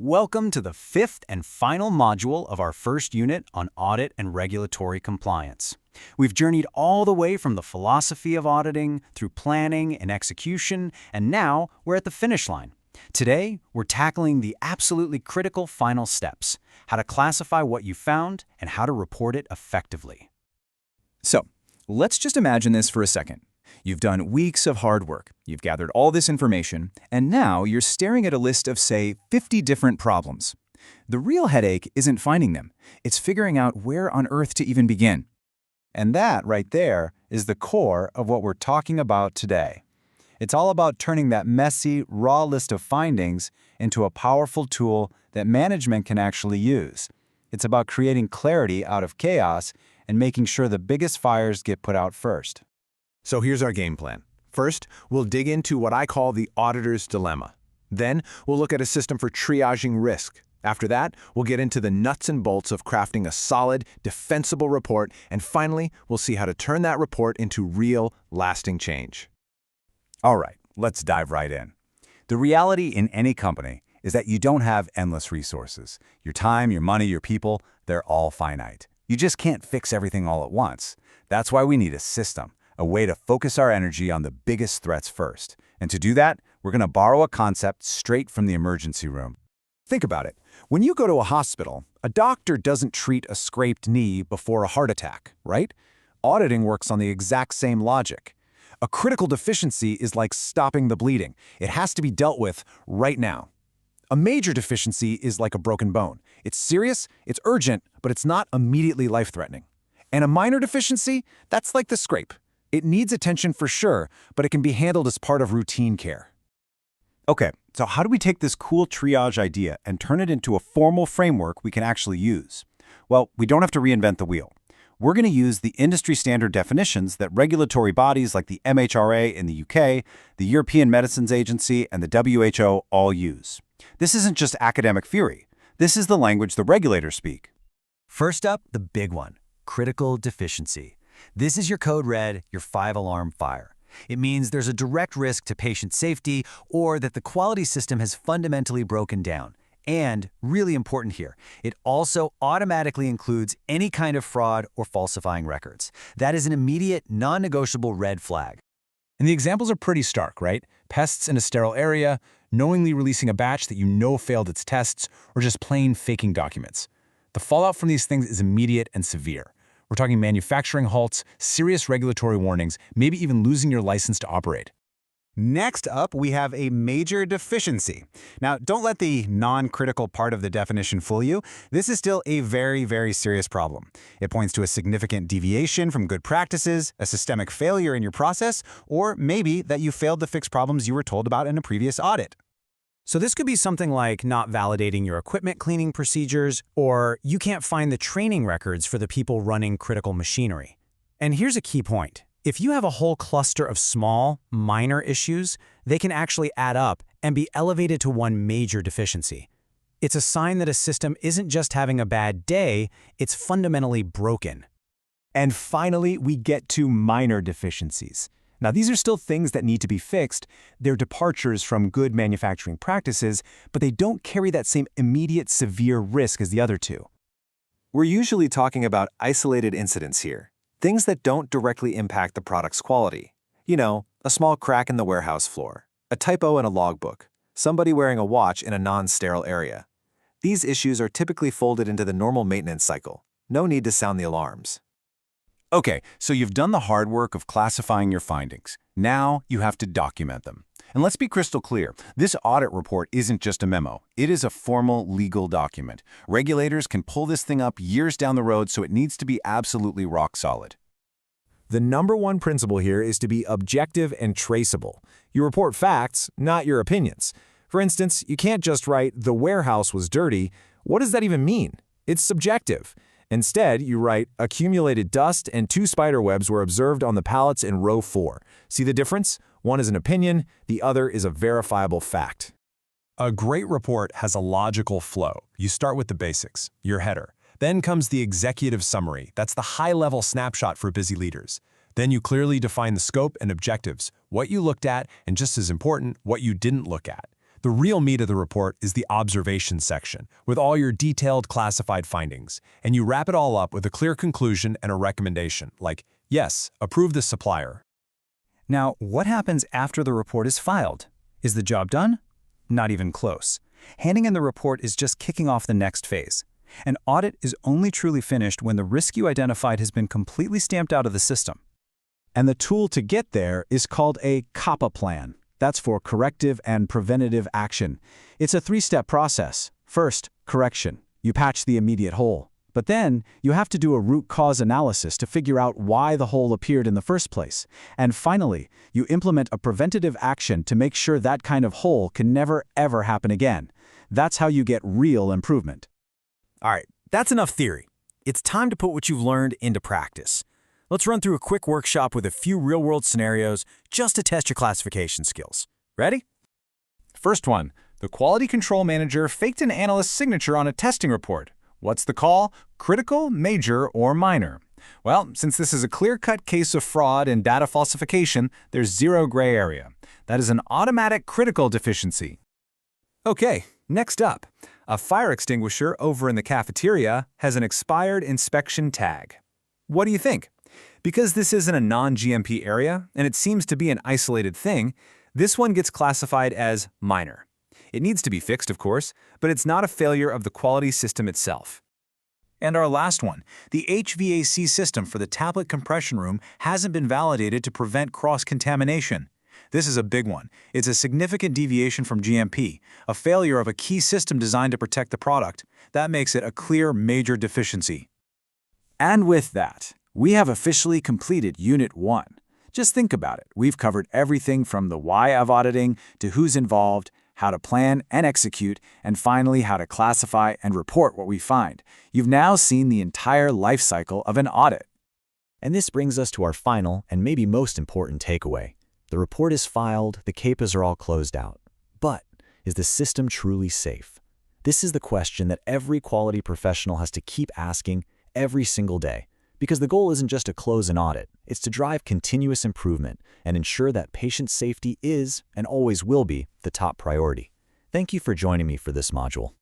Welcome to the fifth and final module of our first unit on audit and regulatory compliance. We've journeyed all the way from the philosophy of auditing through planning and execution, and now we're at the finish line. Today, we're tackling the absolutely critical final steps, how to classify what you found and how to report it effectively. So, let's just imagine this for a second. You've done weeks of hard work, you've gathered all this information, and now you're staring at a list of, say, 50 different problems. The real headache isn't finding them, it's figuring out where on earth to even begin. And that, right there, is the core of what we're talking about today. It's all about turning that messy, raw list of findings into a powerful tool that management can actually use. It's about creating clarity out of chaos and making sure the biggest fires get put out first. So here's our game plan. First, we'll dig into what I call the auditor's dilemma. Then, we'll look at a system for triaging risk. After that, we'll get into the nuts and bolts of crafting a solid, defensible report, and finally, we'll see how to turn that report into real, lasting change. All right, let's dive right in. The reality in any company is that you don't have endless resources. Your time, your money, your people, they're all finite. You just can't fix everything all at once. That's why we need a system. A way to focus our energy on the biggest threats first. And to do that, we're going to borrow a concept straight from the emergency room. Think about it. When you go to a hospital, a doctor doesn't treat a scraped knee before a heart attack, right? Auditing works on the exact same logic. A critical deficiency is like stopping the bleeding. It has to be dealt with right now. A major deficiency is like a broken bone. It's serious, it's urgent, but it's not immediately life-threatening. And a minor deficiency, that's like the scrape. It needs attention for sure, but it can be handled as part of routine care. Okay, so how do we take this cool triage idea and turn it into a formal framework we can actually use? Well, we don't have to reinvent the wheel. We're going to use the industry standard definitions that regulatory bodies like the MHRA in the UK, the European Medicines Agency, and the WHO all use. This isn't just academic theory. This is the language the regulators speak. First up, the big one, critical deficiency. This is your code red, your 5-alarm fire. It means there's a direct risk to patient safety or that the quality system has fundamentally broken down. And, really important here, it also automatically includes any kind of fraud or falsifying records. That is an immediate, non-negotiable red flag. And the examples are pretty stark, right? Pests in a sterile area, knowingly releasing a batch that you know failed its tests, or just plain faking documents. The fallout from these things is immediate and severe. We're talking manufacturing halts, serious regulatory warnings, maybe even losing your license to operate. Next up, we have a major deficiency. Now, don't let the non-critical part of the definition fool you. This is still a very, very serious problem. It points to a significant deviation from good practices, a systemic failure in your process, or maybe that you failed to fix problems you were told about in a previous audit. So this could be something like not validating your equipment cleaning procedures, or you can't find the training records for the people running critical machinery. And here's a key point. If you have a whole cluster of small, minor issues, they can actually add up and be elevated to one major deficiency. It's a sign that a system isn't just having a bad day, it's fundamentally broken. And finally, we get to minor deficiencies. Now, these are still things that need to be fixed. They're departures from good manufacturing practices, but they don't carry that same immediate severe risk as the other two. We're usually talking about isolated incidents here, things that don't directly impact the product's quality. You know, a small crack in the warehouse floor, a typo in a logbook, somebody wearing a watch in a non-sterile area. These issues are typically folded into the normal maintenance cycle. No need to sound the alarms. Okay, so you've done the hard work of classifying your findings. Now you have to document them. And let's be crystal clear, this audit report isn't just a memo. It is a formal legal document. Regulators can pull this thing up years down the road, so it needs to be absolutely rock solid. The number one principle here is to be objective and traceable. You report facts, not your opinions. For instance, you can't just write, "The warehouse was dirty." What does that even mean? It's subjective. Instead, you write, "Accumulated dust and 2 spider webs were observed on the pallets in row 4. See the difference? One is an opinion, the other is a verifiable fact. A great report has a logical flow. You start with the basics, your header. Then comes the executive summary. That's the high-level snapshot for busy leaders. Then you clearly define the scope and objectives, what you looked at, and just as important, what you didn't look at. The real meat of the report is the observation section, with all your detailed classified findings, and you wrap it all up with a clear conclusion and a recommendation, like, yes, approve this supplier. Now, what happens after the report is filed? Is the job done? Not even close. Handing in the report is just kicking off the next phase. An audit is only truly finished when the risk you identified has been completely stamped out of the system. And the tool to get there is called a CAPA plan. That's for corrective and preventative action. It's a 3-step process. First, correction. You patch the immediate hole. But then, you have to do a root cause analysis to figure out why the hole appeared in the first place. And finally, you implement a preventative action to make sure that kind of hole can never, ever happen again. That's how you get real improvement. All right, that's enough theory. It's time to put what you've learned into practice. Let's run through a quick workshop with a few real-world scenarios just to test your classification skills. Ready? First one, the quality control manager faked an analyst's signature on a testing report. What's the call? Critical, major, or minor? Well, since this is a clear-cut case of fraud and data falsification, there's zero gray area. That is an automatic critical deficiency. Okay, next up. A fire extinguisher over in the cafeteria has an expired inspection tag. What do you think? Because this isn't a non-GMP area, and it seems to be an isolated thing, this one gets classified as minor. It needs to be fixed, of course, but it's not a failure of the quality system itself. And our last one, the HVAC system for the tablet compression room hasn't been validated to prevent cross-contamination. This is a big one. It's a significant deviation from GMP, a failure of a key system designed to protect the product. That makes it a clear major deficiency. And with that, we have officially completed Unit 1. Just think about it. We've covered everything from the why of auditing to who's involved, how to plan and execute, and finally how to classify and report what we find. You've now seen the entire life cycle of an audit. And this brings us to our final and maybe most important takeaway. The report is filed, the CAPAs are all closed out. But is the system truly safe? This is the question that every quality professional has to keep asking every single day. Because the goal isn't just to close an audit, it's to drive continuous improvement and ensure that patient safety is, and always will be, the top priority. Thank you for joining me for this module.